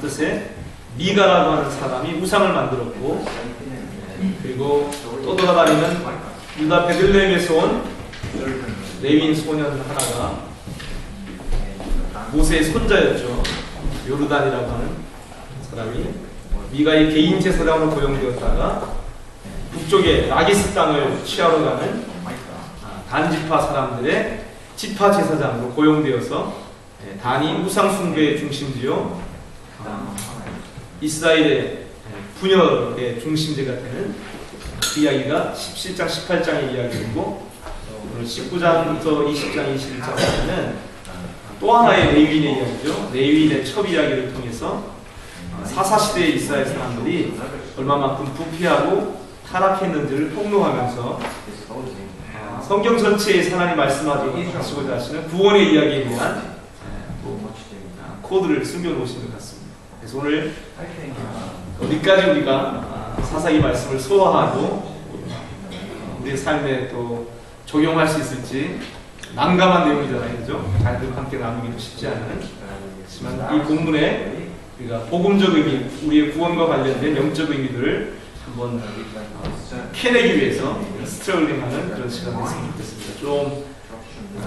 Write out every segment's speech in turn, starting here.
뜻의 미가라고 하는 사람이 우상을 만들었고, 그리고 또 돌아다니는 유다 베들레헴에서 온 레위인 소년 하나가 모세의 손자였죠. 요르단이라고 하는 사람이 미가의 개인 제사장으로 고용되었다가 북쪽의 라기스 땅을 취하러 가는 단지파 사람들의 지파 제사장으로 고용되어서 단이 우상 숭배의 중심지요, 이스라엘의 분열의 중심지가 되는 그 이야기가 17장 18장의 이야기이고, 오늘 19장부터 20장 21장에는 또 하나의 레위인의 이야기죠. 레위인의 첩 이야기를 통해서 사사시대의 이스라엘 사람들이 얼마만큼 부패하고 타락했는지를 폭로하면서 성경 전체에 하나님 말씀하시고자 하시는 구원의 이야기에 대한 코드를 숨겨놓으신 것 같습니다. 그래서 오늘 어디까지 우리가 사사기 말씀을 소화하고 우리의 삶에 또 적용할 수 있을지 난감한 내용이잖아요, 그죠? 자녀들과 함께 나누기도 쉽지 않은. 하지만 이 본문에 우리가 복음적 의미, 우리의 구원과 관련된 영적 의미들을 한번 캐내기 위해서 스트러글링하는 그런 시간이 됐으면 좋겠습니다. 좀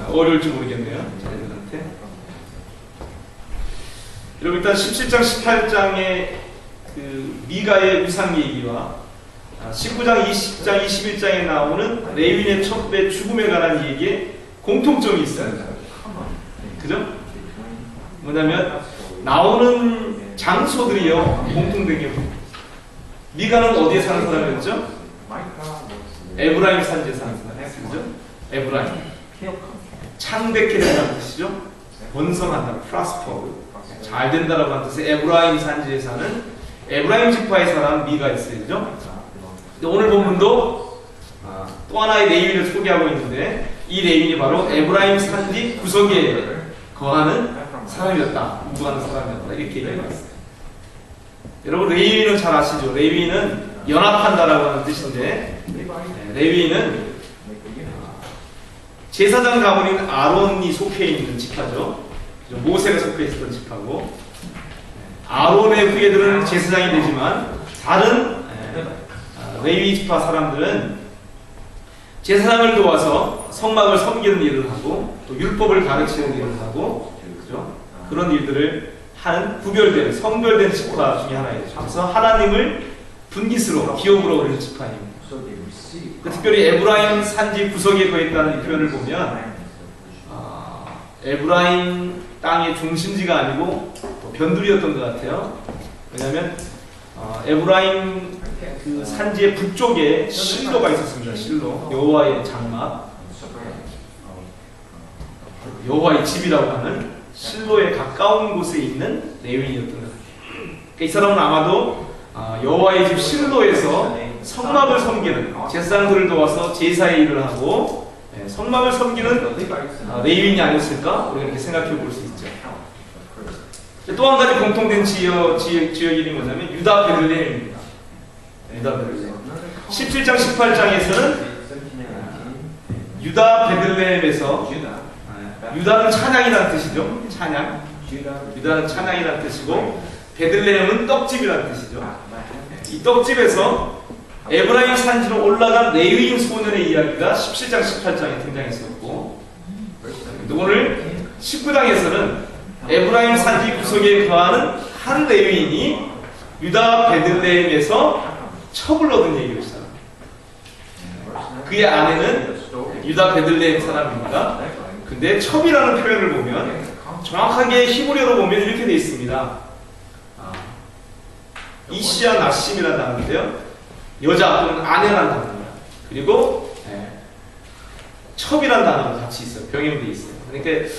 어려울지 모르겠네요, 자녀들한테. 여러분, 일단 17장 18장의 그 미가의 우상 얘기와 19장 20장 21장에 나오는 레위인의 첩의 죽음에 관한 얘기에 공통점이 있어요. 그죠? 뭐냐면 나오는 장소들이요 공통된 게 미가는 어디에 사는 사람이었죠? 에브라임 산지에 사는 사람이었죠. 그죠? 에브라임 창백해 된다는 뜻이죠. 번성한다, 프라스퍼, 잘 된다라고 하는 뜻의 에브라임 산지에 사는 에브라임 지파의 사람 미가 있어요. 그죠? 오늘 본문도 또 하나의 레위인을 소개하고 있는데, 이 레위인이 바로 에브라임 산지 구석에 거하는 사람이었다, 우부하는 사람이었다, 이렇게 얘기해봤어요. 여러분, 레위인은 잘 아시죠? 레위인은 연합한다라고 하는 뜻인데, 레위인은 제사장 가문인 아론이 속해 있는 지파죠. 모세가 속해 있었던 지파고, 아론의 후예들은 제사장이 되지만 다른 레위 지파 사람들은 제사장을 도와서 성막을 섬기는 일을 하고 또 율법을 가르치는 일을 하고, 그죠? 그런 일들을 하는 구별된, 성별된 지파 중에 하나예요. 그래서 하나님을 분깃으로, 기업으로 오는 지파입니다. 특별히 에브라임 산지 구석에 거했다는 이 표현을 보면 에브라임 땅의 중심지가 아니고 변두리였던 것 같아요. 왜냐하면 에브라임 그 산지의 북쪽에 실로가 있었습니다. 실로, 여호와의 장막, 여호와의 집이라고 하는 실로에 가까운 곳에 있는 레위인이었던 것 같아요. 이 사람은 아마도 여호와의 집 실로에서 성막을 섬기는, 제사장들을 도와서 제사의 일을 하고 성막을 섬기는 레위인이 아니었을까? 우리가 이렇게 생각해 볼 수 있죠. 또 한 가지 공통된 지역 이름이 뭐냐면 유다 베들레헴입니다. 유다 베들레헴. 17장 18장에서는 유다 베들레헴에서, 유다는 찬양이라는 뜻이죠. 찬양. 유다는 찬양이라는 뜻이고, 베들레헴은 떡집이라는 뜻이죠. 이 떡집에서 에브라임 산지로 올라간 레위인 소년의 이야기가 17장 18장에 등장했었고, 오늘 19장에서는 에브라임 산지 구석에 거하는 한 레위인이 유다 베들레헴에서 첩을 얻은 얘기를 시작합니다. 그의 아내는 유다 베들레헴 사람입니다. 근데 첩이라는 표현을 보면 정확하게 히브리어로 보면 이렇게 되어 있습니다. 이시아 나심이라는 단어인데요, 여자 또는 아내라는 단어입니다. 그리고 첩이라는 단어가 같이 있어요. 병행되어 있어요. 그러니까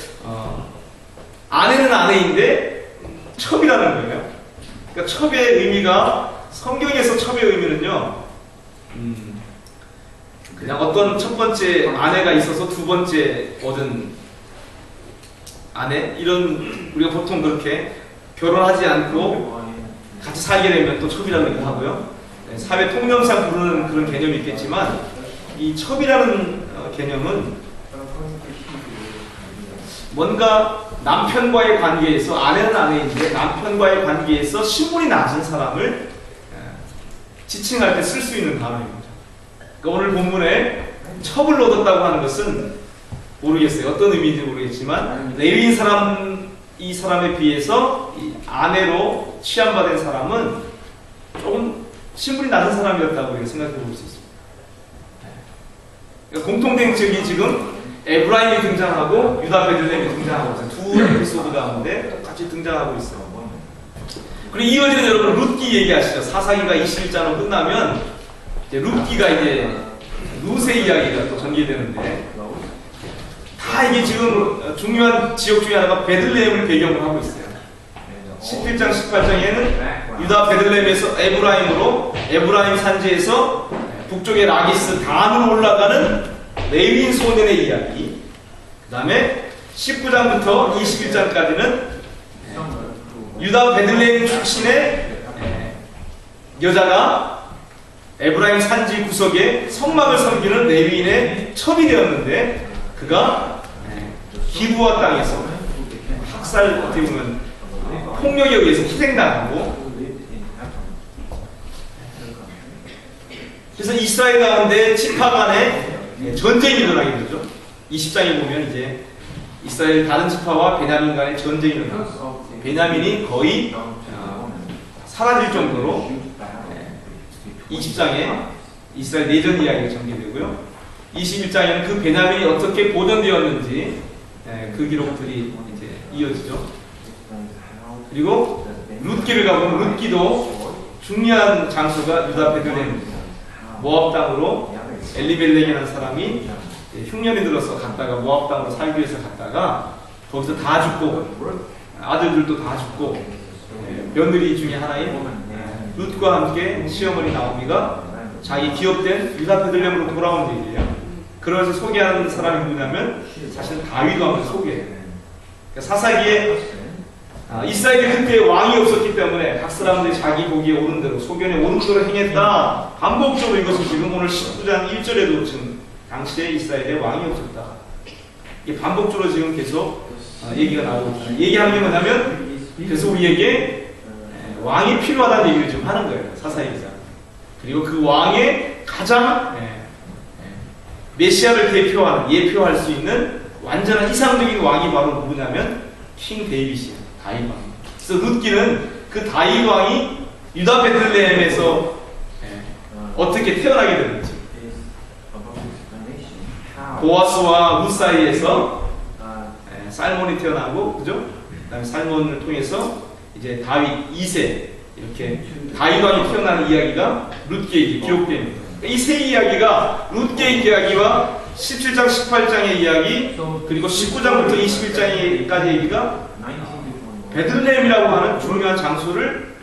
아내는 아내인데 첩이라는 거예요. 그러니까 첩의 의미가, 성경에서 첩의 의미는요, 그냥 어떤 첫 번째 아내가 있어서 두 번째 얻은 아내, 이런, 우리가 보통 그렇게 결혼하지 않고 같이 살게 되면 또 첩이라는 얘기를 하고요. 사회 통념상 부르는 그런 개념이 있겠지만, 이 첩이라는 개념은 뭔가 남편과의 관계에서 아내는 아내인데 남편과의 관계에서 신분이 낮은 사람을 지칭할 때 쓸 수 있는 단어입니다. 그러니까 오늘 본문에 첩을 얻었다고 하는 것은 모르겠어요. 어떤 의미인지 모르겠지만 레위인 사람 이 사람에 비해서 이 아내로 취함받은 사람은 조금 신분이 낮은 사람이었다고 우리가 생각해 볼 수 있습니다. 그러니까 공통된 적이 지금 에브라임이 등장하고 유다 베들레헴이 등장하고 있어요. 두 에피소드 가운데 똑같이 등장하고 있어요. 그리고 이어지는 여러분 룻기 얘기하시죠. 사사기가 21장으로 끝나면 이제 룻기가 이제 룻의 이야기가 또 전개되는데 다 이게 지금 중요한 지역 중에 하나가 베들레헴을 배경으로 하고 있어요. 17장 18장에는 유다 베들레헴에서 에브라임 산지에서 북쪽의 라기스 단으로 올라가는 레위인 소년의 이야기. 그 다음에 19장부터 21장까지는 유다 베들레헴 출신의 여자가 에브라임 산지 구석에 성막을 섬기는 레위인의 첩이 되었는데 그가 기브아 땅에서 학살 어떻게 보면 폭력에 의해서 희생당하고 그래서 이스라엘 가운데 지파 간에 전쟁이 일어나게 되죠. 20장에 보면 이제 이스라엘 다른 지파와 베냐민 간의 전쟁이 일어나고 베냐민이 거의 사라질 정도로 20장에 이스라엘 내전 이야기가 전개되고요. 21장에는 그 베냐민이 어떻게 보존되었는지 그 기록들이 이제 이어지죠. 그리고 룻기를 가보면 룻기도 중요한 장소가 유다 베들레헴입니다. 모압 땅으로 엘리멜렉이라는 사람이 흉년이 들어서 갔다가 모압 땅으로 살기 위해서 갔다가 거기서 다 죽고 아들들도 다 죽고 며느리 중에 하나인 룻과 함께 시어머니 나오미가 자기 기업된 유다 베들레헴으로 돌아온 얘기예요. 그래서 소개하는 사람이 누구냐면 사실 다윗 왕을 소개해요. 그러니까 사사기에 이스라엘이 그때 왕이 없었기 때문에 각 사람들이 자기 보기에 옳은 대로 소견에 옳은 대로 행했다. 반복적으로 이것이 지금 오늘 19장 1절에도 지금 당시에 이스라엘에 왕이 없었다. 이게 반복적으로 지금 계속 얘기가 나오고 있습니다. 얘기하는 게 뭐냐면 그래서 우리에게 왕이 필요하다는 얘기를 좀 하는 거예요. 사사기 기자. 그리고 그 왕의 가장 메시아를 대표하는 예표할 수 있는 완전한 이상적인 왕이 바로 누구냐면 킹 데이빗이에요. 다윗 왕. 그래서 룻기는 그 다윗 왕이 유다 베들레헴에서 어떻게 태어나게 되는지 보아스와 룻 사이에서 살몬이 태어나고 그죠? 그다음에 살몬을 통해서 이제 다윗 2세 이렇게 다윗 왕이 태어나는 이야기가 룻기에 기록됩니다. 이 세 이야기가 룻기의 이야기와 17장 18장의 이야기 그리고 19장부터 21장까지 얘기가 베들레헴이라고 하는 중요한 장소를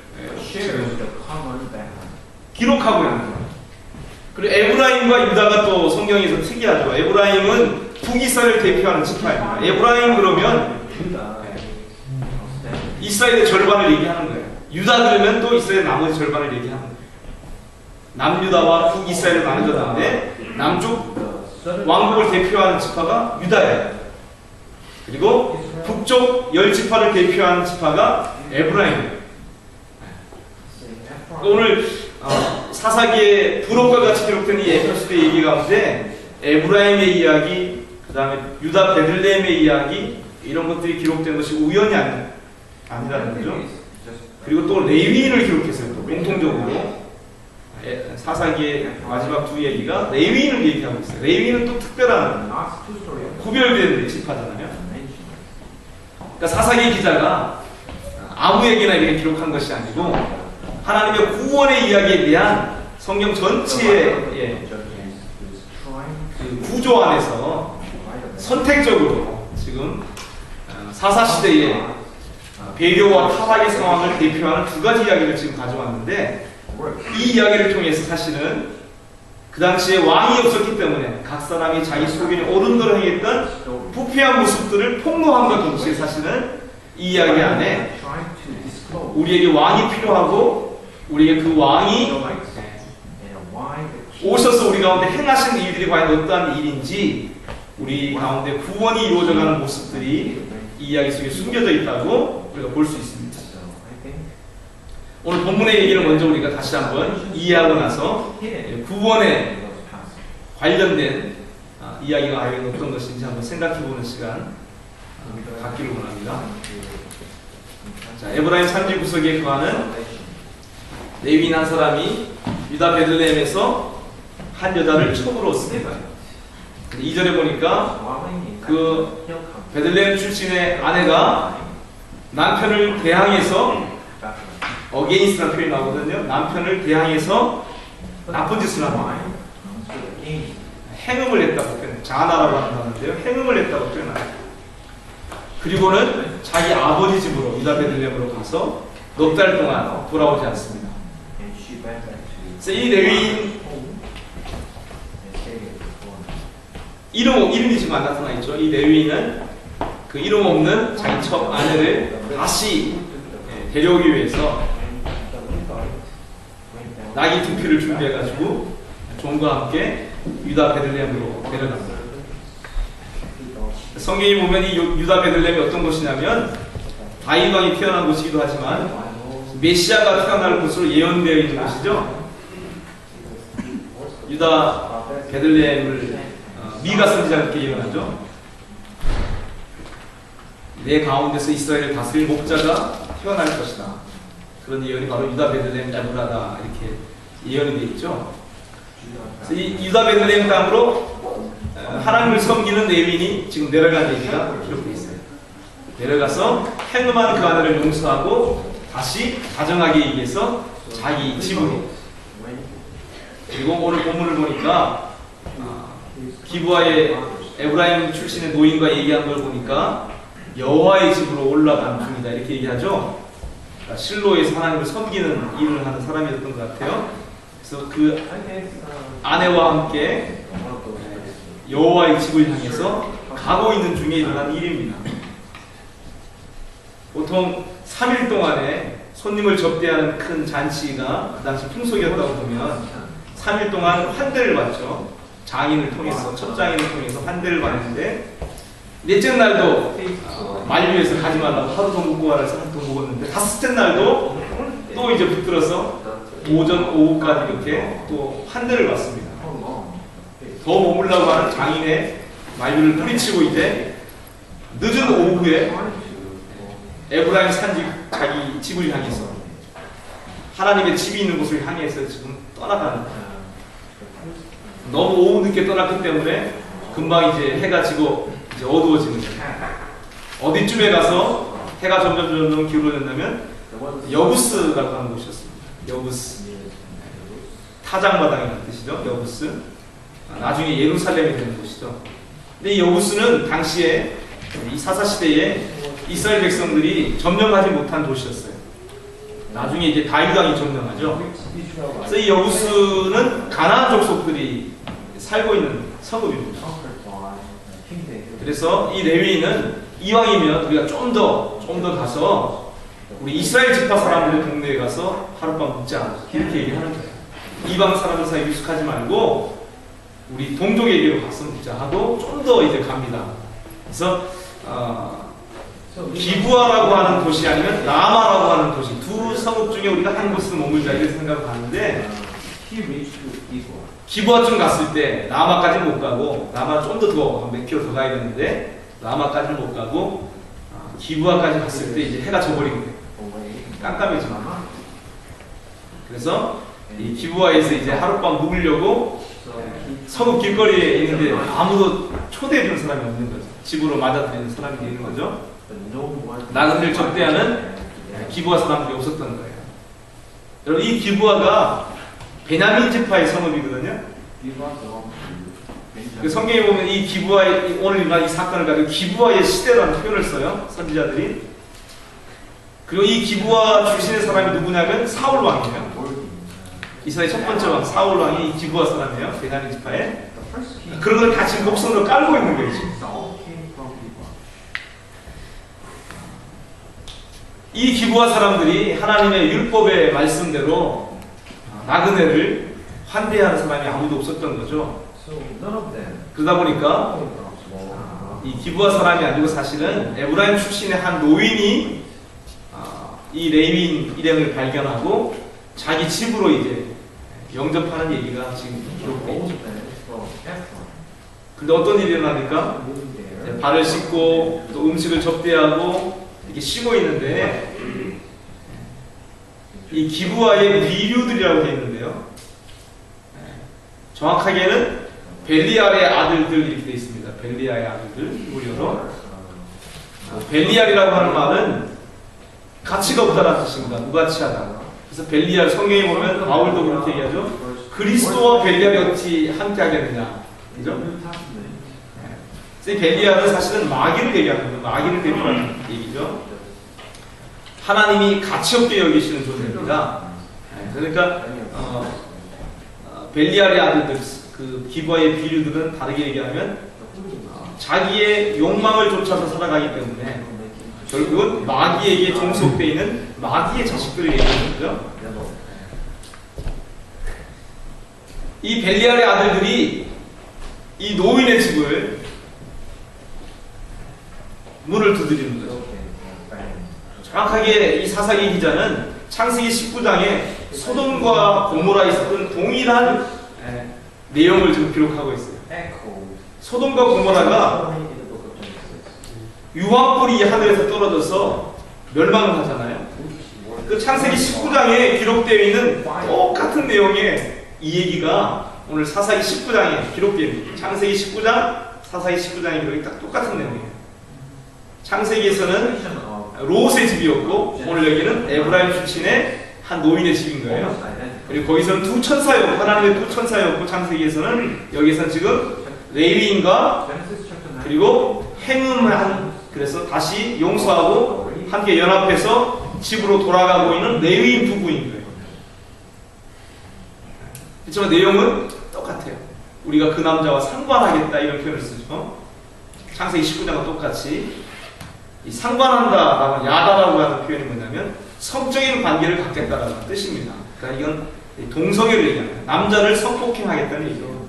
기록하고 있는 거예요. 그리고 에브라임과 유다가 또 성경에서 특이하죠. 에브라임은 북이스라엘을 대표하는 지파입니다. 에브라임 그러면 이스라엘의 절반을 얘기하는 거예요. 유다 들으면 또 이스라엘 나머지 절반을 얘기하는 거예요. 남유다와 북이스라엘을 나눠졌는데 남쪽 왕국을 대표하는 지파가 유다예요. 그리고 북쪽 10지파를 대표하는 지파가 에브라임이에요. 오늘 사사기에 부록과 같이 기록된 이 에피소드의 얘기 가운데 에브라임의 이야기, 그 다음에 유다 베들레헴의 이야기 이런 것들이 기록된 것이 우연이 아니라는 거죠. 그리고 또 레위인을 기록했어요. 또 공통적으로 사사기의 마지막 두 얘기가 레위인을 얘기하고 있어요. 레위인은 또 특별한 구별된 지파잖아요. 그러니까 사사기 기자가 아무 얘기나 이렇게 기록한 것이 아니고 하나님의 구원의 이야기에 대한 성경 전체의 그 구조 안에서 선택적으로 지금 사사시대의 배교와 타락의 상황을 대표하는 두 가지 이야기를 지금 가져왔는데 이 이야기를 통해서 사실은 그 당시에 왕이 없었기 때문에 각 사람이 자기 소견에 옳은 대로 행했던 부패한 모습들을 폭로함과 동시에 사실은 이 이야기 안에 우리에게 왕이 필요하고 우리에게 그 왕이 오셔서 우리 가운데 행하신 일들이 과연 어떠한 일인지 우리 가운데 구원이 이루어져가는 모습들이 이 이 이야기 속에 숨겨져 있다고 우리가 볼 수 있습니다. 오늘 본문의 얘기를 먼저 우리가 다시 한번 이해하고 나서 구원에 관련된 이야기가 과연 어떤 것인지 한번 생각해보는 시간 갖기를 원합니다. 자, 에브라임 산지 구석에 거하는 레위인 한 사람이 유다 베들레헴에서 한 여자를 첩으로 얻습니다. 2절에 보니까 그 베들레헴 출신의 아내가 남편을 대항해서 어게인스라는 표현이 나오거든요. 남편을 대항해서 나쁜 짓을 합니다. 행음을 했다고 표현해요. 자나라고 한다는데요. 행음을 했다고 표현합니다. 그리고는 자기 아버지 집으로 유다 베들레헴으로 가서 넉 달 동안 돌아오지 않습니다. 그래서 이 레위인 이름이 지금 안 나타나 있죠. 이 레위인은 그 이름 없는 자기 첫 아내를 다시 데려오기 위해서 나귀 2피를 준비해가지고 종과 함께 유다 베들레헴으로 데려갑니다. 성경이 보면 이 유다 베들레헴이 어떤 곳이냐면 다윗 왕이 태어난 곳이기도 하지만 메시아가 태어날 곳으로 예언되어 있는 곳이죠. 유다 베들레헴을 미가 선지자가 이렇게 예언하죠. 내 가운데서 이스라엘을 다스릴 목자가 태어날 것이다. 그런 예언이 바로 유다 베들레헴 에브라다 이렇게 예언이 되어 있죠. 그래서 이 유다 베들레헴 땅으로 하나님을 섬기는 레위인이 지금 내려간 얘기가 기록되어 있어요. 내려가서 행음한 그 아내를 용서하고 다시 가정하기 위해서 자기 집으로. 그리고 오늘 본문을 보니까 기브아의 에브라임 출신의 노인과 얘기한 걸 보니까 여호와의 집으로 올라간 중이다 이렇게 얘기하죠. 그러니까 실로에서 하나님을 섬기는 일을 하는 사람이었던 것 같아요. 그래서 그 아내와 함께 여호와의 집을 향해서 가고 있는 중에 일어난 일입니다. 보통 3일 동안에 손님을 접대하는 큰 잔치가 그 당시 풍속이었다고 보면 3일 동안 환대를 받죠. 장인을 통해서, 첫 장인을 통해서 환대를 받는데 넷째 날도 만류해서 가지 말라고 하루 더 묵고 가라 해서 하루 더 묵었는데 다섯째 날도 또 이제 붙들어서 오전, 오후까지 이렇게 또 환대를 받습니다. 더 머물라고 하는 장인의 만류를 뿌리치고 이제 늦은 오후에 에브라임 산지 자기 집을 향해서 하나님의 집이 있는 곳을 향해서 지금 떠나가는 거예요. 너무 오후 늦게 떠났기 때문에 금방 이제 해가 지고 이제 어두워지는 거예요. 어디쯤에 가서 해가 점점 기울어졌냐면 여부스라고 하는 곳이었습니다. 여부스. 타작마당이라는 뜻이죠. 여부스. 나중에 예루살렘이 되는 곳이죠. 근데 이 여부스는 당시에 이 사사시대에 이스라엘 백성들이 점령하지 못한 도시였어요. 나중에 이제 다윗 왕이 점령하죠. 그래서 이 여부스는 가나안 족속들이 살고 있는 성읍입니다. 그래서 이 레위인은 이왕이면 우리가 좀 더 가서 우리 이스라엘 지파 사람들의 동네에 가서 하룻밤 묵자 이렇게 얘기하는 거예요. 이방 사람들 사이에 유숙하지 말고 우리 동족에게로 가서 묵자 하고 좀 더 이제 갑니다. 그래서 기브아라고 하는 도시 아니면 라마라고 하는 도시 두 성읍 중에 우리가 한 곳으로 머물자 이렇게 생각을 하는데 기브아쯤 갔을 때 라마까지는 못 가고 라마 좀 더 몇 킬로 더 가야 되는데 라마까지는 못 가고 기브아까지 갔을 때 이제 해가 져버리게 돼요. 깜깜해지면. 그래서 이 기브아에서 이제 하룻밤 묵으려고 성읍 길거리에 있는데 아무도 초대해주는 사람이 없는 거죠. 집으로 맞아들이는 사람이 있는 거죠. 나그네를 접대하는 기브아 사람들이 없었던 거예요. 여러분 이 기브아가 베냐민 지파의 성읍이거든요. 그 성경에 보면 이 기브아의 오늘 이 사건을 가지고 기브아의 시대라는 표현을 써요. 선지자들이. 그리고 이 기브아 출신의 사람이 누구냐면 사울 왕이에요. 이스라엘 첫 번째 왕 사울 왕이 이 기브아 사람이에요. 베냐민 지파에. 그런 걸 다 지금 목성으로 깔고 있는 거예요. 지금. 이 기브아 사람들이 하나님의 율법의 말씀대로 나그네를 환대하는 사람이 아무도 없었던 거죠. 그러다 보니까 이 기브아 사람이 아니고 사실은 에브라임 출신의 한 노인이 이 레위인 일행을 발견하고 자기 집으로 이제 영접하는 얘기가 지금 기록되어 있죠. 근데 어떤 일이 일어납니까? 발을 씻고 또 음식을 접대하고 이렇게 쉬고 있는데 이 기브아의 비류들이라고 되어 있는데요. 정확하게는 벨리알의 아들들 이렇게 되어 있습니다. 벨리알의 아들들 무료로. 벨리알이라고 하는 말은 가치가 없다는 뜻입니다. 무가치하다. 그래서 벨리알 성경에 보면 바울도 그렇게 얘기하죠. 그리스도와 벨리알이 어찌 함께 하겠느냐. 그죠? 그래서 이 벨리알은 사실은 마귀를 얘기하는 거예요. 마귀를 대표하는 얘기죠. 하나님이 가치 없게 여기시는 존재입니다. 그러니까 벨리알의 아들들, 그 기브아의 비류들은 다르게 얘기하면 자기의 욕망을 쫓아서 살아가기 때문에 결국은 마귀에게 종속되어 있는 마귀의 자식들을 얘기하는 거죠. 이 벨리알의 아들들이 이 노인의 집을 문을 두드리는 거죠. 정확하게 이 사사기 기자는 창세기 19장에 소돔과 고모라에 있었던 동일한 내용을 지금 기록하고 있어요. 소돔과 고모라가 유황불이 하늘에서 떨어져서 멸망을 하잖아요. 그 창세기 19장에 기록되어 있는 똑같은 내용의 이 얘기가 오늘 사사기 19장에 기록되어 있는 창세기 19장, 사사기 19장의 기록이 딱 똑같은 내용이에요. 창세기에서는 롯의 집이었고 오늘 여기는 에브라임 출신의 한 노인의 집인 거예요. 그리고 거기서는 두 천사였고 하나님의 두 천사였고 창세기에서는 여기서는 지금 레위인과 그리고 행음한 그래서 다시 용서하고 함께 연합해서 집으로 돌아가고 있는 레위인 부부인 거예요. 그렇지만 내용은 똑같아요. 우리가 그 남자와 상관하겠다 이런 표현을 쓰죠. 창세기 19장과 똑같이 이 상관한다라고 야다라고 하는 표현이 뭐냐면 성적인 관계를 갖겠다라는 뜻입니다. 그러니까 이건 동성애를 얘기합니다. 남자를 성폭행하겠다는 얘기죠.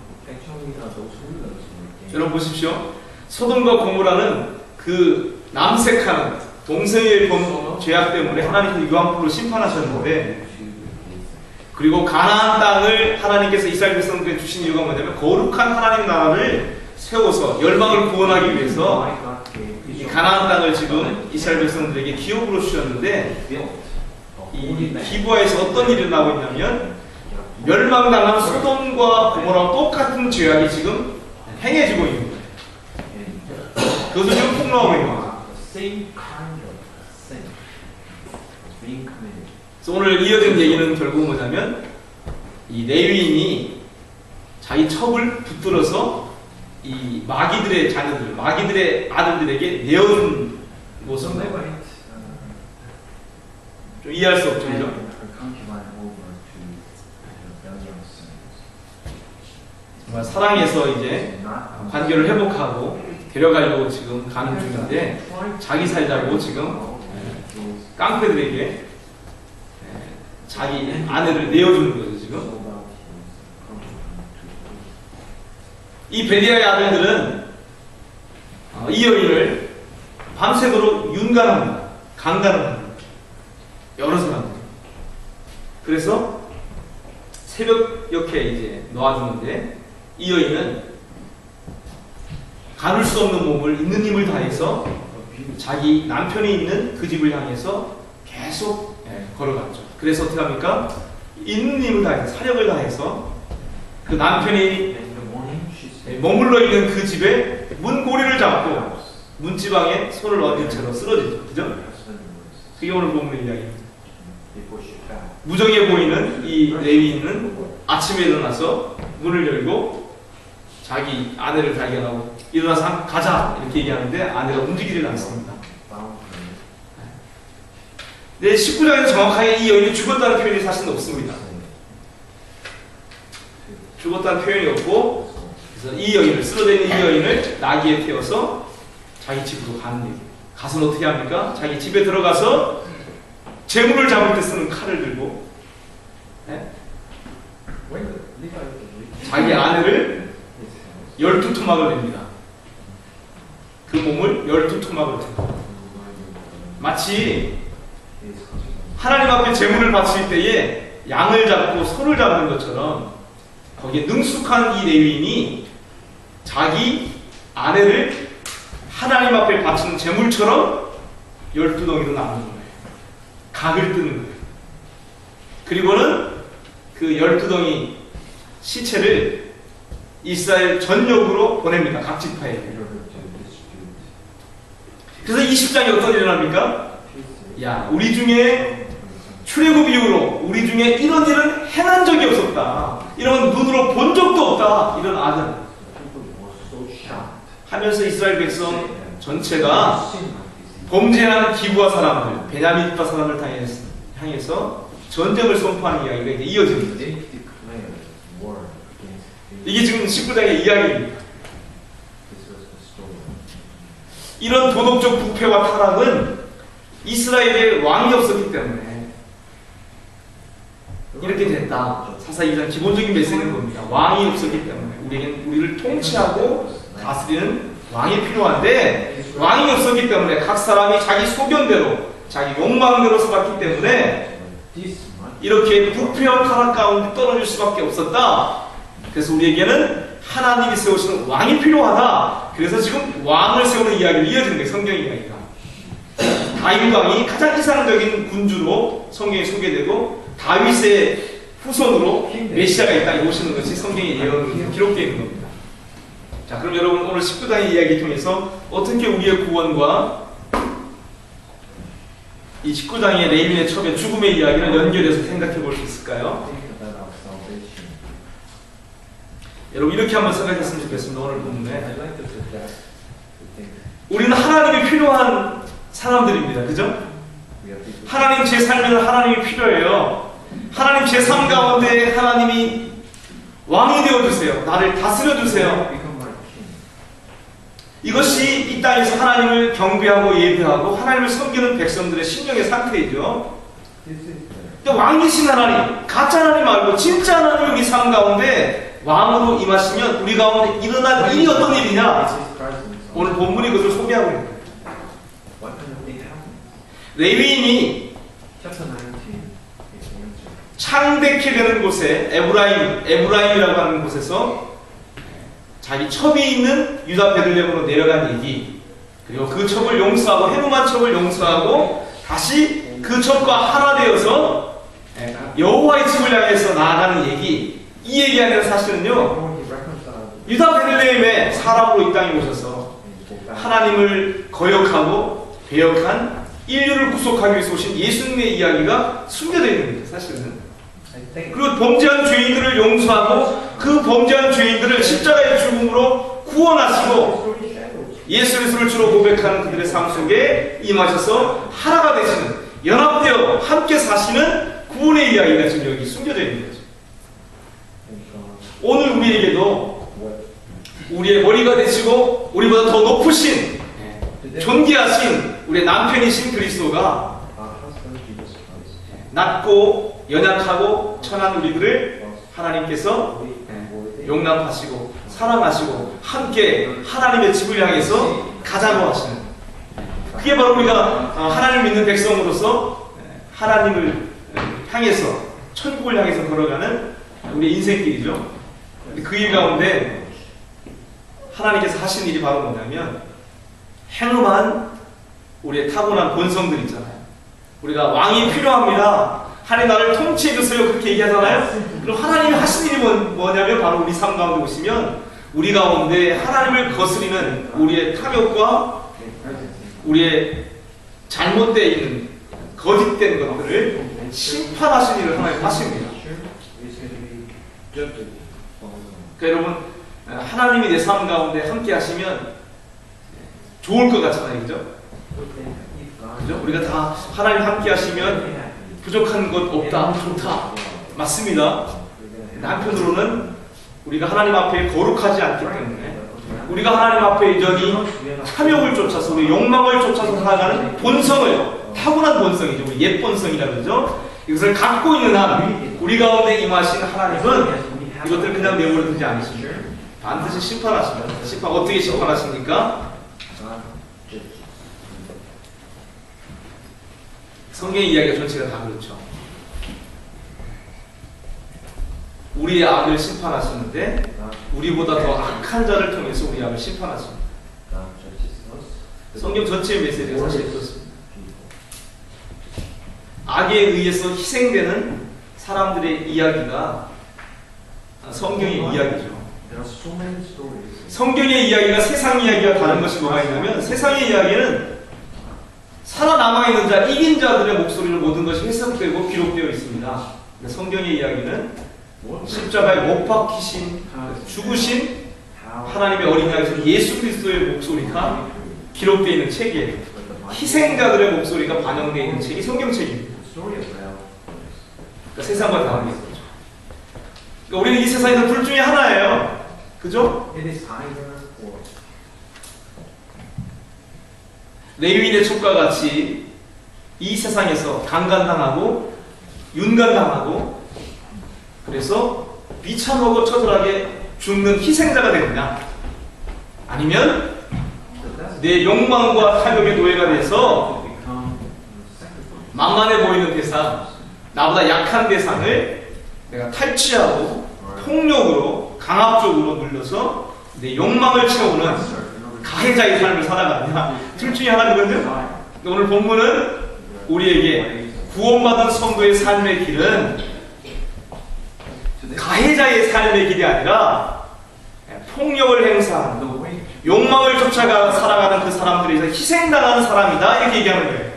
여러분 보십시오. 소돔과 고모라는 그 남색하는 동성애의 죄악 때문에 하나님께서 유황불로 심판하셨는데 그리고 가나안 땅을 하나님께서 이스라엘 백성들에게 주신 이유가 뭐냐면 거룩한 하나님 나라를 세워서 열방을 구원하기 위해서 이 가나안 땅을 지금 이스라엘 백성들에게 기업으로 주셨는데 이 기브아에서 어떤 일이 나고 있냐면 멸망당한 소돔과 고모라와 똑같은 죄악이 지금 행해지고 있는 거예요. 그것을 지금 폭로하고 있는 거예요. 그래서 오늘 이어진 얘기는 결국 뭐냐면 이 레위인이 자기 첩을 붙들어서 이 마귀들의 자녀들, 마귀들의 아들들에게 내어준 모습을 좀 이해할 수 없죠, 그죠? 정말 사랑해서 이제 관계를 회복하고 데려가려고 지금 가는 중인데 자기 살자고 지금 깡패들에게 자기 아내를 내어주는 거죠, 지금. 이 벨리알의 아들들은 이 여인을 밤새도록 윤간합니다. 강간을 합니다. 여러 사람들. 그래서 새벽녘에 이제 놓아주는데 이 여인은 가눌 수 없는 몸을 있는 힘을 다해서 자기 남편이 있는 그 집을 향해서 계속 걸어갔죠. 그래서 어떻게 합니까? 있는 힘을 다해서 사력을 다해서 그 남편이 머물러 있는 그 집에 문고리를 잡고 문지방에 손을 얹은 채로 쓰러지죠. 그죠? 그게 오늘 본문의 이야기입니다. 무정해 보이는 이 레위인은 아침에 일어나서 문을 열고 자기 아내를 발견하고 일어나서 가자 이렇게 얘기하는데 아내가 움직이질 않습니다. 네, 19장에는 정확하게 이 여인이 죽었다는 표현이 사실은 없습니다. 죽었다는 표현이 없고 그래서 이 여인을 쓰러져 있는 이 여인을 나귀에 태워서 자기 집으로 가는 얘기예요. 가서는 어떻게 합니까? 자기 집에 들어가서 재물을 잡을 때 쓰는 칼을 들고 자기 아내를 12토막을 냅니다. 그 12 토막을 들고 마치 하나님 앞에 제물을 바칠 때에 양을 잡고 소를 잡는 것처럼 거기에 능숙한 이 레위인이 자기 아내를 하나님 앞에 바치는 제물처럼 12덩이로 나누는 거예요. 각을 뜨는 거예요. 그리고는 그 12덩이 시체를 이스라엘 전역으로 보냅니다. 각 지파에. 그래서 20장에 어떤 일이 일어납니까? 야, 우리 중에 출애굽 이후로 우리 중에 이런 일은 행한 적이 없었다. 이런 눈으로 본 적도 없다. 이런 아들 하면서 이스라엘 백성 전체가 범죄하는 기브아 사람들, 베냐민파 사람을 향해서 전쟁을 선포하는 이야기가 이제 이어집니다. 이게 지금 19장의 이야기입니다. 이런 도덕적 부패와 타락은 이스라엘에 왕이 없었기 때문에 이렇게 됐다. 사사 2장 기본적인 메시지는 겁니다. 왕이 없었기 때문에 우리를 통치하고 다스리는 왕이 필요한데 왕이 없었기 때문에 각 사람이 자기 소견대로 자기 욕망대로 살았기 때문에 이렇게 부패와 타락 가운데 떨어질 수밖에 없었다. 그래서 우리에게는 하나님이 세우시는 왕이 필요하다. 그래서 지금 왕을 세우는 이야기를 이어지는 거예요. 성경 이야기가. 다윗 왕이 가장 이상적인 군주로 성경에 소개되고 다윗의 후손으로 메시아가 이 땅에 오시는 것이 성경에 기록되어 있는 겁니다. 자, 그럼 여러분 오늘 19장의 이야기를 통해서 어떻게 우리의 구원과 이 19장의 레위인의 첩의 죽음의 이야기를 연결해서 생각해 볼 수 있을까요? 여러분 이렇게 한번 생각했으면 좋겠습니다. 오늘 본문에 우리는 하나님이 필요한 사람들입니다. 그죠? 하나님 제 삶에는 하나님이 필요해요. 하나님 제 삶 가운데 하나님이 왕이 되어주세요. 나를 다스려주세요. 이것이 이 땅에서 하나님을 경배하고 예배하고 하나님을 섬기는 백성들의 심령의 상태이죠. 근데 왕이신 하나님, 가짜 하나님 말고 진짜 하나님 우리 삶 가운데 왕으로 임하시면 우리 가운데 일어날 일이 어떤 일이냐? 오늘 본문이 그것을 소개하고 있는 거예요. 레위인이 창백해 되는 곳에 에브라임이라고 하는 곳에서 자기 첩이 있는 유다 베들레헴으로 내려간 얘기, 그리고 그 첩을 용서하고 해노만 첩을 용서하고 다시 그 첩과 하나 되어서 여호와의 집을 향해서 나아가는 얘기, 이 얘기 안에는 사실은요 유다 베들레헴에 사람으로 이 땅에 오셔서 하나님을 거역하고 배역한 인류를 구속하기 위해서 오신 예수님의 이야기가 숨겨져 있는 거예요. 사실은. 그리고 범죄한 죄인들을 용서하고 그 범죄한 죄인들을 십자가의 죽음으로 구원하시고 예수 그리스도를 주로 고백하는 그들의 삶 속에 임하셔서 하나가 되시는, 연합되어 함께 사시는 구원의 이야기가 지금 여기 숨겨져 있는 거죠. 오늘 우리에게도 우리의 머리가 되시고 우리보다 더 높으신 존귀하신 우리의 남편이신 그리스도가 낮고 연약하고 천한 우리들을 하나님께서 용납하시고 사랑하시고 함께 하나님의 집을 향해서 가자고 하시는, 그게 바로 우리가 하나님을 믿는 백성으로서 하나님을 향해서 천국을 향해서 걸어가는 우리의 인생길이죠. 그 일 가운데 하나님께서 하신 일이 바로 뭐냐면 행음한 우리의 타고난 본성들 있잖아요. 우리가 왕이 필요합니다. 하나님 나를 통치해주세요. 그렇게 얘기하잖아요. 그럼 하나님이 하신 일이 뭐냐면 바로 우리 삶 가운데 보시면 우리 가운데 하나님을 거스리는 우리의 탐욕과 우리의 잘못되어 있는 거짓된 것들을 심판하신 일을 하나님 하십니다. 그러니까 여러분 하나님이 내 삶 가운데 함께 하시면 좋을 것 같잖아요. 그죠? 그죠? 우리가 다 하나님 함께 하시면 부족한 것 없다, 좋다. 맞습니다. 한편으로는 우리가 하나님 앞에 거룩하지 않기 때문에 우리가 하나님 앞에 여전히 탐욕을 쫓아서 우리 욕망을 쫓아서 살아가는 본성을, 타고난 본성이죠. 우리 옛 본성이라 그러죠. 이것을 갖고 있는 한 우리 가운데 임하신 하나님은 이것들 그냥 내버려 두지 않으십니다. 반드시 심판하십니다. 어떻게 심판하십니까? 성경의 이야기가 전체가 다 그렇죠. 우리의 악을 심판하시는데 우리보다 더 악한 자를 통해서 우리 악을 심판하십니다. 성경 전체의 메시지가 사실 그렇습니다. 악에 의해서 희생되는 사람들의 이야기가 성경의 이야기죠. 성경의 이야기가 세상 이야기와 다른 것이 뭐가 있냐면, 세상의 이야기는 살아남아있는 자, 이긴 자들의 목소리로 모든 것이 해석되고 기록되어 있습니다. 성경의 이야기는 십자가에 못 박히신, 죽으신 하나님의 어린 양이신 예수 그리스도의 목소리가 기록되어 있는 책이에요. 희생자들의 목소리가 반영되어 있는 책이 성경책입니다. 그러니까 세상과 다른 거죠. 그러니까 우리는 이 세상에서 둘 중에 하나예요. 그죠? 레위인의 첩과 같이 이 세상에서 강간당하고 윤간당하고 그래서 비참하고 처절하게 죽는 희생자가 되느냐, 아니면 내 욕망과 탐욕의 노예가 돼서 만만해 보이는 대상, 나보다 약한 대상을 내가 탈취하고 폭력으로 강압적으로 눌러서 내 욕망을 채우는 가해자의 삶을 살아가느냐, 둘 중에 하나거든요. 오늘 본문은 우리에게 구원받은 성도의 삶의 길은 가해자의 삶의 길이 아니라 폭력을 행사하는, 욕망을 쫓아가 살아가는 그 사람들이 희생당하는 사람이다, 이렇게 얘기하는 거예요.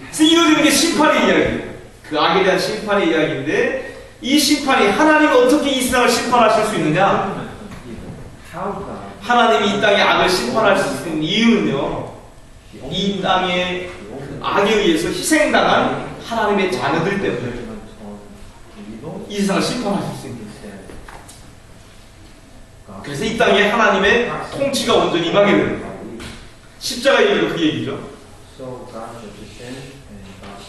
그래서 이루어지는 게 심판의 이야기예요. 그 악에 대한 심판의 이야기인데, 이 심판이 하나님이 어떻게 이 세상을 심판하실 수 있느냐? 하나님이 이 땅의 악을 심판할 수 있는 이유는요, 이 땅의 악에 의해서 희생당한 하나님의 자녀들 때문에 이 세상을 심판하실 수 있는 거예요. 그래서 이 땅에 하나님의 통치가 온전히 임하게 됩니다. 십자가의 얘기도 그 얘기죠.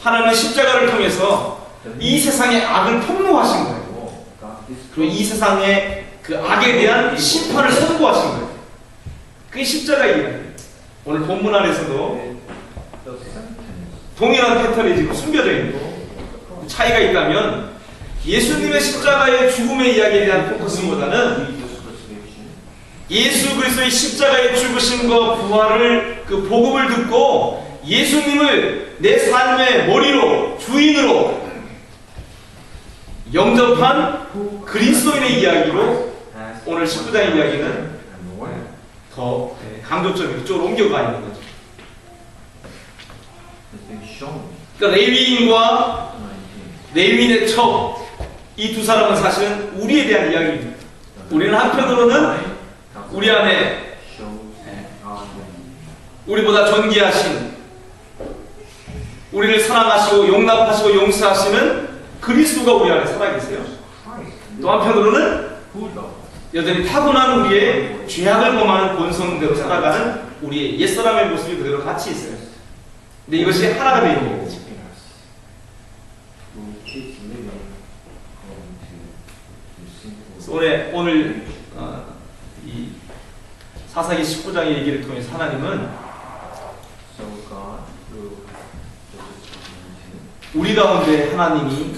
하나님은 십자가를 통해서 이 세상의 악을 폭로하신 거예요. 그리고 이 세상의 그 악에 대한 심판을 선고하신 거예요. 그게 십자가의 이야기예요. 오늘 본문 안에서도 동일한 패턴이 지금 숨겨져 있는 차이가 있다면, 예수님의 십자가의 죽음의 이야기에 대한 포커스보다는 예수 그리스도의 십자가의 죽으심과 부활을, 그 복음을 듣고 예수님을 내 삶의 머리로, 주인으로 영접한 그리스도인의 이야기로 오늘 19장의 이야기는 더 강조점이 이쪽으로 옮겨가 있는 거죠. 그러니까 레위인의 첩, 이 두 사람은 사실은 우리에 대한 이야기입니다. 우리는 한편으로는 우리 안에 우리보다 존귀하신, 우리를 사랑하시고 용납하시고 용서하시는 그리스도가 우리 안에 살아계세요. 또 한편으로는 여전히 타고난 우리의 죄악을 범하는 본성대로 살아가는 우리의 옛사람의 모습이 그대로 같이 있어요. 근데 이것이 하나가 되어 있는 거죠. 오늘 이 사사기 19장의 얘기를 통해서 하나님은 우리 가운데 하나님이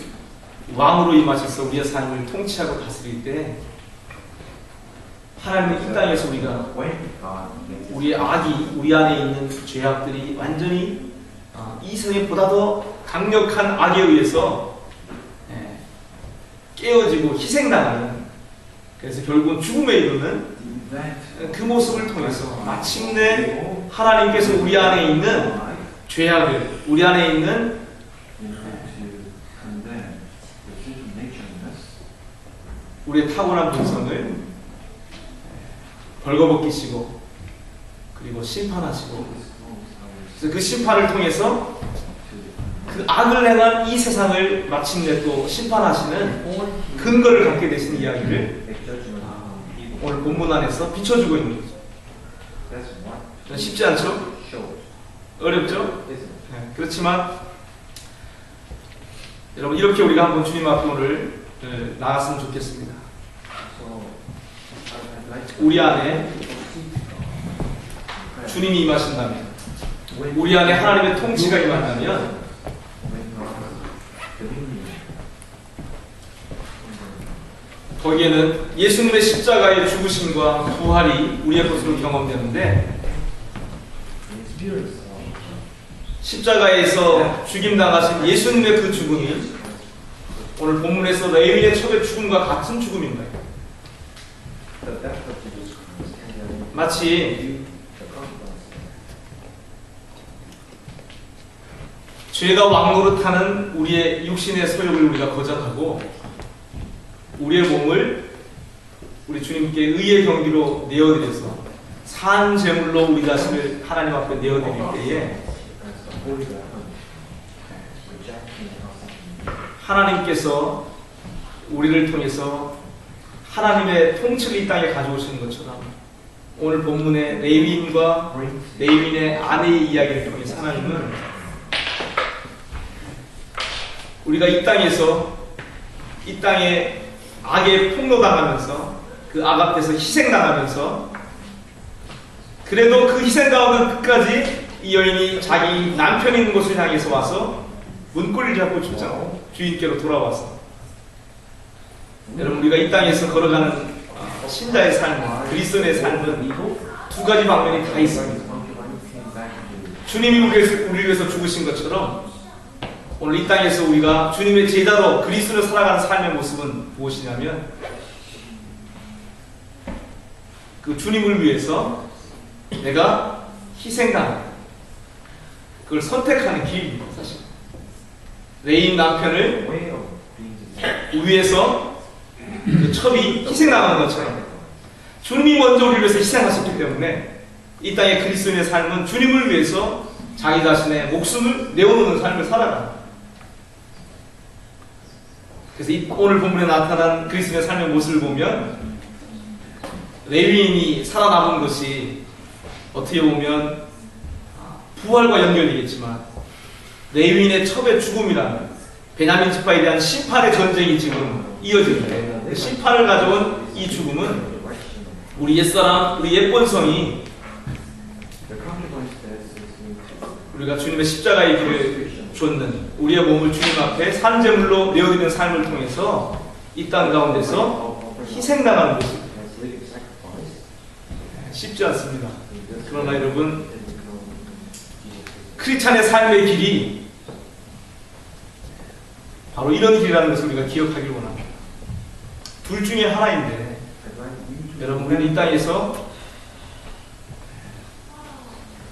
왕으로 임하셔서 우리의 삶을 통치하고 다스릴 때, 하나님은 이 땅에서 우리의 악이, 우리 안에 있는 죄악들이 완전히 이 세상에 보다 더 강력한 악에 의해서 깨어지고 희생당하는, 그래서 결국은 죽음에 이르는 그 모습을 통해서 마침내 하나님께서 우리 안에 있는 죄악을, 우리 안에 있는 우리의 타고난 본성을 벌거벗기시고 그리고 심판하시고, 그래서 그 심판을 통해서 그 악을 행한 이 세상을 마침내 또 심판하시는 근거를 갖게 되신 이야기를 오늘 본문 안에서 비춰주고 있는 거죠. 쉽지 않죠? 어렵죠? 네, 그렇지만 여러분, 이렇게 우리가 한번 주님 앞에 오늘 나갔으면 좋겠습니다. 우리 안에 주님이 임하신다면, 우리 안에 하나님의 통치가 임한다면 거기에는 예수님의 십자가의 죽으심과 부활이 우리의 것으로 경험되는데, 십자가에서 죽임당하신 예수님의 그 죽음이 오늘 본문에서 레위인의 첩의 죽음과 같은 죽음입니다. 마치 죄가 왕노릇하는 우리의 육신의 소욕을 우리가 거절하고 우리의 몸을 우리 주님께 의의 경기로 내어드려서 산 제물로 우리 자신을 하나님 앞에 내어드릴 때에 하나님께서 우리를 통해서 하나님의 통치를 이 땅에 가져오시는 것처럼 오늘 본문의 레위인과 레위인의 아내의 이야기를 통해서 하나님은 우리가 이 땅에서 이 땅에 악에 폭로당하면서 그 악 앞에서 희생당하면서 그래도 그 희생 가운데 끝까지 이 여인이 자기 남편이 있는 곳을 향해서 와서 문고리를 잡고 주인께로 돌아왔어. 여러분, 우리가 이 땅에서 걸어가는 신자의 삶, 그리스도의 삶은 두 가지 방면이 다 있습니다. 주님이 우리를 위해서 죽으신 것처럼 오늘 이 땅에서 우리가 주님의 제자로 그리스도를 살아가는 삶의 모습은 무엇이냐면 그 주님을 위해서 내가 희생당하는 그걸 선택하는 길입니다. 사실 레인 남편을 위해서 그 첩이 희생당하는 것처럼 주님이 먼저 우리를 위해서 희생하셨기 때문에 이 땅의 그리스도인의 삶은 주님을 위해서 자기 자신의 목숨을 내어놓는 삶을 살아가는. 그래서 오늘 본문에 나타난 그리스도인의 삶의 모습을 보면 레위인이 살아남은 것이 어떻게 보면 부활과 연결되겠지만 레위인의 첩의 죽음이라는 베냐민 지파에 대한 심판의 전쟁이 지금 이어지는데 심판을 가져온 이 죽음은 우리 옛사람, 우리 옛본성이 우리가 주님의 십자가의 길을 줬는 우리의 몸을 주님 앞에 산제물로 내어드리는 삶을 통해서 이 땅 가운데서 희생당하는 것입니다. 쉽지 않습니다. 그러나 여러분, 크리스찬의 삶의 길이 바로 이런 길이라는 것을 우리가 기억하길 원합니다. 둘 중에 하나인데 여러분, 우리는 이 땅에서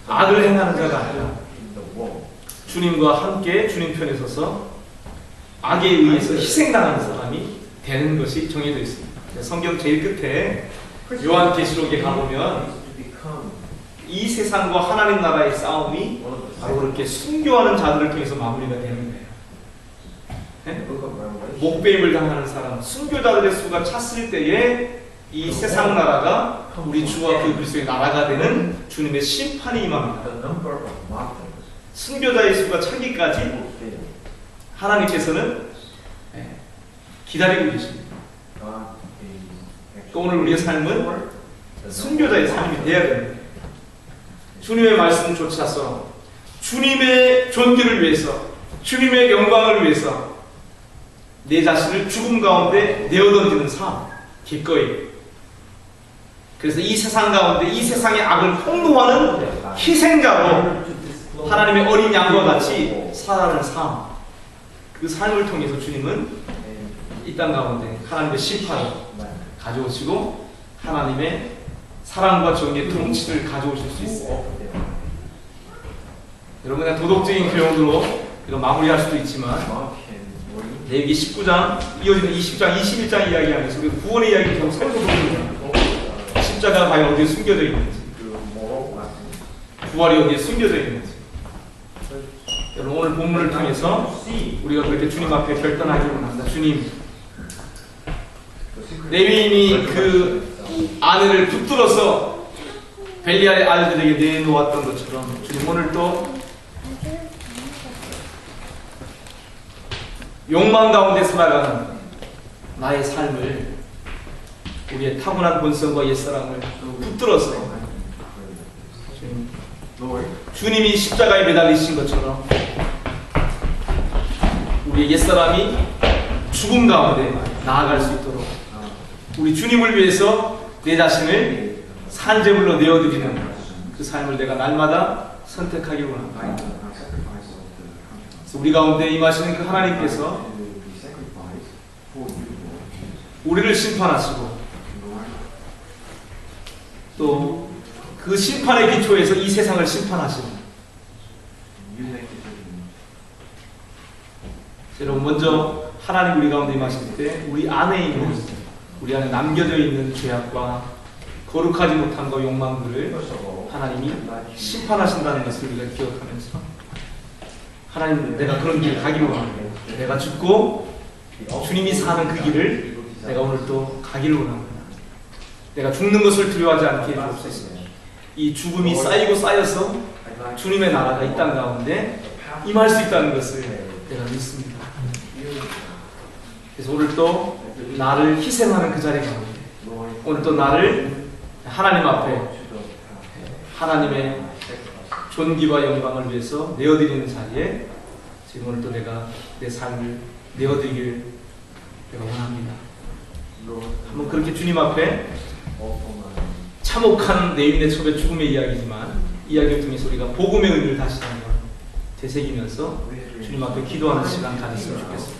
악을 행하는 자가 아니라 주님과 함께 주님 편에 서서 악에 의해서 희생당하는 사람이 되는 것이 정해져 있습니다. 성경 제일 끝에 요한계시록에 가보면 이 세상과 하나님 나라의 싸움이 바로 그렇게 순교하는 자들을 통해서 마무리가 되는 거예요. 네? 목배임을 당하는 사람, 순교자들의 수가 찼을 때에 이 세상 나라가 우리 주와 그 그리스도의 나라가 되는 주님의 심판이 임합니다. 순교자의 수가 차기까지 하나님께서는 기다리고 계십니다. 오늘 우리의 삶은 순교자의 삶이 되어야 됩니다. 주님의 말씀을 쫓아서 주님의 존귀를 위해서, 주님의 영광을 위해서 내 자신을 죽음 가운데 내어던지는 삶, 기꺼이. 그래서 이 세상 가운데 이 세상의 악을 폭로하는 희생자로 하나님의 어린 양과 같이 살아가는 삶, 그 삶을 통해서 주님은 이 땅 가운데 하나님의 심판을 가져오시고 하나님의 사랑과 정의의 통치를 가져오실 수 있어요. 여러분, 그냥 도덕적인 교훈으로 이런 마무리할 수도 있지만 레위기 19장, 이어지는 20장, 21장 이야기하면서 우리가 구원의 이야기를 계속 살펴보는 십자가가 과연 어디에 숨겨져 있는지, 부활이 어디에 숨겨져 있는지. 여러분, 오늘 본문을 통해서 우리가 그렇게 주님 앞에 결단하기를 원합니다. 주님, 레위인이 그 아내를 붙들어서 벨리알의 아들들에게 내놓았던 것처럼 주님, 오늘 또 욕망 가운데 살아가는 나의 삶을, 우리의 타고난 본성과 옛사람을 붙들어서 주님, 주님이 십자가에 매달리신 것처럼 우리의 옛사람이 죽음 가운데 나아갈 수 있도록 우리 주님을 위해서 내 자신을 산제물로 내어드리는 그 삶을 내가 날마다 선택하기 원합니다. 그래서 우리 가운데 임하시는 그 하나님께서 우리를 심판하시고 또 그 심판의 기초에서 이 세상을 심판하시는 여러분, 먼저 하나님 우리 가운데 임하실 때 우리 안에 남겨져 있는 죄악과 거룩하지 못함과 욕망들을 하나님이 심판하신다는 것을 우리가 기억하면서 하나님, 내가 그런 길을 가기로 원합니다. 내가 죽고 주님이 사는 그 길을 내가 오늘 또 가기를 원합니다. 내가 죽는 것을 두려워하지 않게 해주옵소서. 이 죽음이 쌓이고 쌓여서 주님의 나라가 이 땅 가운데 임할 수 있다는 것을 내가 믿습니다. 그래서 오늘 또 나를 희생하는 그 자리 가운데 오늘 또 나를 하나님 앞에 하나님의 존귀와 영광을 위해서 내어드리는 자리에 지금 오늘 또 내가 내 삶을 내어드리길 내가 원합니다. 한번 그렇게 주님 앞에 참혹한 레위인의 첩의 죽음의 이야기지만 이야기를 통해서 우리가 복음의 의미를 다시 한번 되새기면서 주님 앞에 기도하는 시간 가졌으면 좋겠습니다.